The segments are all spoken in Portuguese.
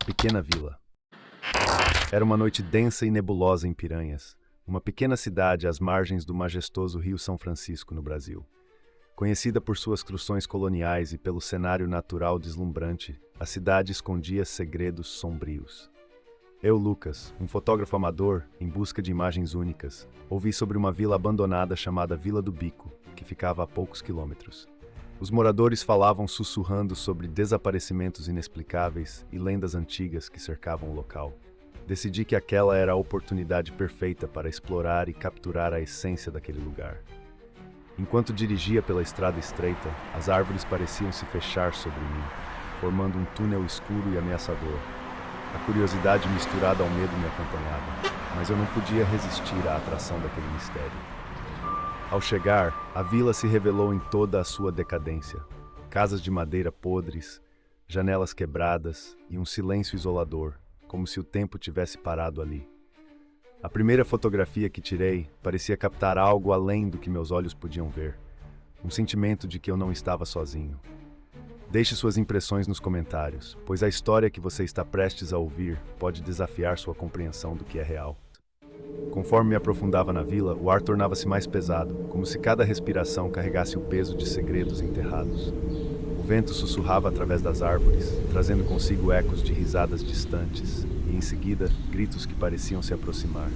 pequena vila. Era uma noite densa e nebulosa em Piranhas, uma pequena cidade às margens do majestoso Rio São Francisco, no Brasil. Conhecida por suas construções coloniais e pelo cenário natural deslumbrante, a cidade escondia segredos sombrios. Eu, Lucas, um fotógrafo amador, em busca de imagens únicas, ouvi sobre uma vila abandonada chamada Vila do Bico, que ficava a poucos quilômetros. Os moradores falavam sussurrando sobre desaparecimentos inexplicáveis e lendas antigas que cercavam o local. Decidi que aquela era a oportunidade perfeita para explorar e capturar a essência daquele lugar. Enquanto dirigia pela estrada estreita, as árvores pareciam se fechar sobre mim, formando um túnel escuro e ameaçador. A curiosidade misturada ao medo me acompanhava, mas eu não podia resistir à atração daquele mistério. Ao chegar, a vila se revelou em toda a sua decadência. Casas de madeira podres, janelas quebradas e um silêncio isolador, como se o tempo tivesse parado ali. A primeira fotografia que tirei parecia captar algo além do que meus olhos podiam ver. Um sentimento de que eu não estava sozinho. Deixe suas impressões nos comentários, pois a história que você está prestes a ouvir pode desafiar sua compreensão do que é real. Conforme me aprofundava na vila, o ar tornava-se mais pesado, como se cada respiração carregasse o peso de segredos enterrados. O vento sussurrava através das árvores, trazendo consigo ecos de risadas distantes, e em seguida, gritos que pareciam se aproximar.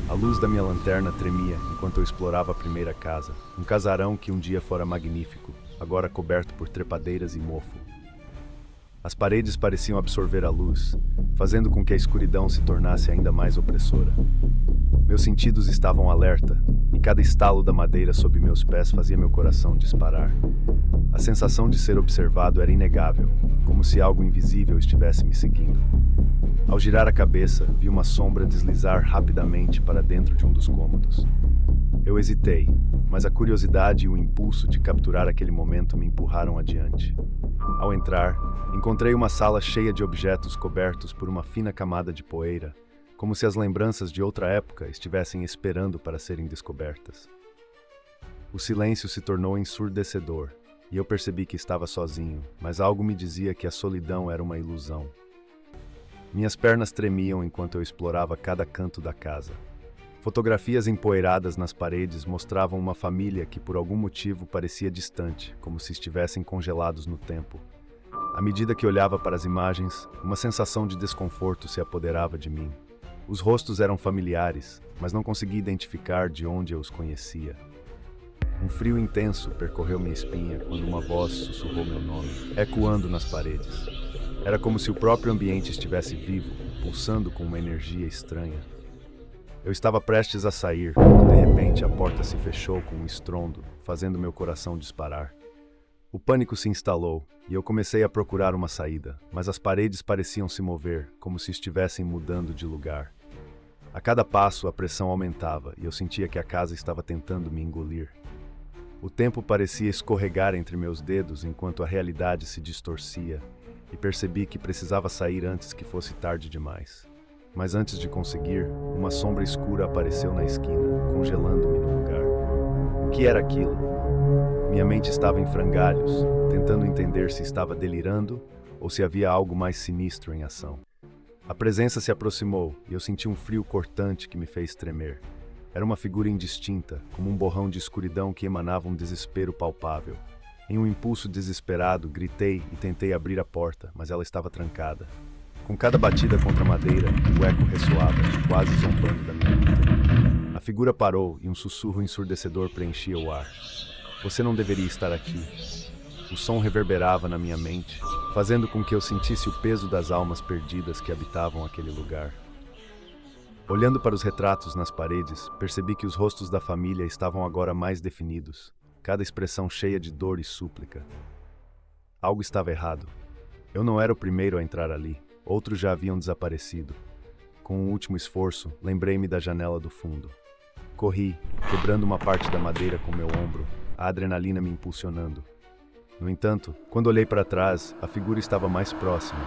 A luz da minha lanterna tremia enquanto eu explorava a primeira casa, um casarão que um dia fora magnífico, agora coberto por trepadeiras e mofo. As paredes pareciam absorver a luz, fazendo com que a escuridão se tornasse ainda mais opressora. Meus sentidos estavam alerta, e cada estalo da madeira sob meus pés fazia meu coração disparar. A sensação de ser observado era inegável, como se algo invisível estivesse me seguindo. Ao girar a cabeça, vi uma sombra deslizar rapidamente para dentro de um dos cômodos. Eu hesitei, mas a curiosidade e o impulso de capturar aquele momento me empurraram adiante. Ao entrar, encontrei uma sala cheia de objetos cobertos por uma fina camada de poeira, como se as lembranças de outra época estivessem esperando para serem descobertas. O silêncio se tornou ensurdecedor, e eu percebi que estava sozinho, mas algo me dizia que a solidão era uma ilusão. Minhas pernas tremiam enquanto eu explorava cada canto da casa. Fotografias empoeiradas nas paredes mostravam uma família que por algum motivo parecia distante, como se estivessem congelados no tempo. À medida que olhava para as imagens, uma sensação de desconforto se apoderava de mim. Os rostos eram familiares, mas não conseguia identificar de onde eu os conhecia. Um frio intenso percorreu minha espinha quando uma voz sussurrou meu nome, ecoando nas paredes. Era como se o próprio ambiente estivesse vivo, pulsando com uma energia estranha. Eu estava prestes a sair, quando de repente a porta se fechou com um estrondo, fazendo meu coração disparar. O pânico se instalou, e eu comecei a procurar uma saída, mas as paredes pareciam se mover, como se estivessem mudando de lugar. A cada passo a pressão aumentava, e eu sentia que a casa estava tentando me engolir. O tempo parecia escorregar entre meus dedos enquanto a realidade se distorcia, e percebi que precisava sair antes que fosse tarde demais. Mas antes de conseguir, uma sombra escura apareceu na esquina, congelando-me no lugar. O que era aquilo? Minha mente estava em frangalhos, tentando entender se estava delirando ou se havia algo mais sinistro em ação. A presença se aproximou e eu senti um frio cortante que me fez tremer. Era uma figura indistinta, como um borrão de escuridão que emanava um desespero palpável. Em um impulso desesperado, gritei e tentei abrir a porta, mas ela estava trancada. Com cada batida contra a madeira, o eco ressoava, quase zombando da minha luta. A figura parou e um sussurro ensurdecedor preenchia o ar. Você não deveria estar aqui. O som reverberava na minha mente, fazendo com que eu sentisse o peso das almas perdidas que habitavam aquele lugar. Olhando para os retratos nas paredes, percebi que os rostos da família estavam agora mais definidos, cada expressão cheia de dor e súplica. Algo estava errado. Eu não era o primeiro a entrar ali. Outros já haviam desaparecido. Com um último esforço, lembrei-me da janela do fundo. Corri, quebrando uma parte da madeira com meu ombro, a adrenalina me impulsionando. No entanto, quando olhei para trás, a figura estava mais próxima,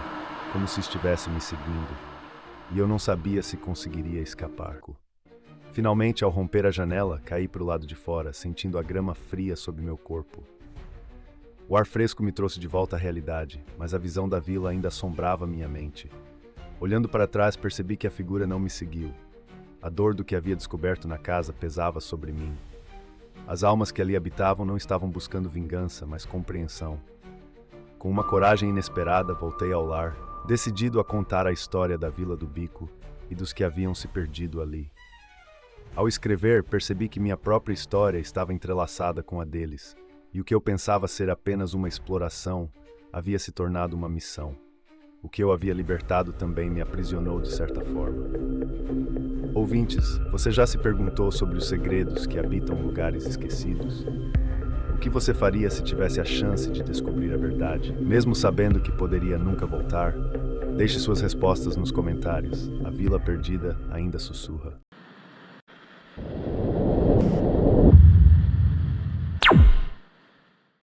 como se estivesse me seguindo, e eu não sabia se conseguiria escapar. Finalmente, ao romper a janela, caí para o lado de fora, sentindo a grama fria sob meu corpo. O ar fresco me trouxe de volta à realidade, mas a visão da vila ainda assombrava minha mente. Olhando para trás, percebi que a figura não me seguiu. A dor do que havia descoberto na casa pesava sobre mim. As almas que ali habitavam não estavam buscando vingança, mas compreensão. Com uma coragem inesperada, voltei ao lar, decidido a contar a história da Vila do Bico e dos que haviam se perdido ali. Ao escrever, percebi que minha própria história estava entrelaçada com a deles, e o que eu pensava ser apenas uma exploração havia se tornado uma missão. O que eu havia libertado também me aprisionou de certa forma. Ouvintes, você já se perguntou sobre os segredos que habitam lugares esquecidos? O que você faria se tivesse a chance de descobrir a verdade, mesmo sabendo que poderia nunca voltar? Deixe suas respostas nos comentários. A Vila Perdida ainda sussurra.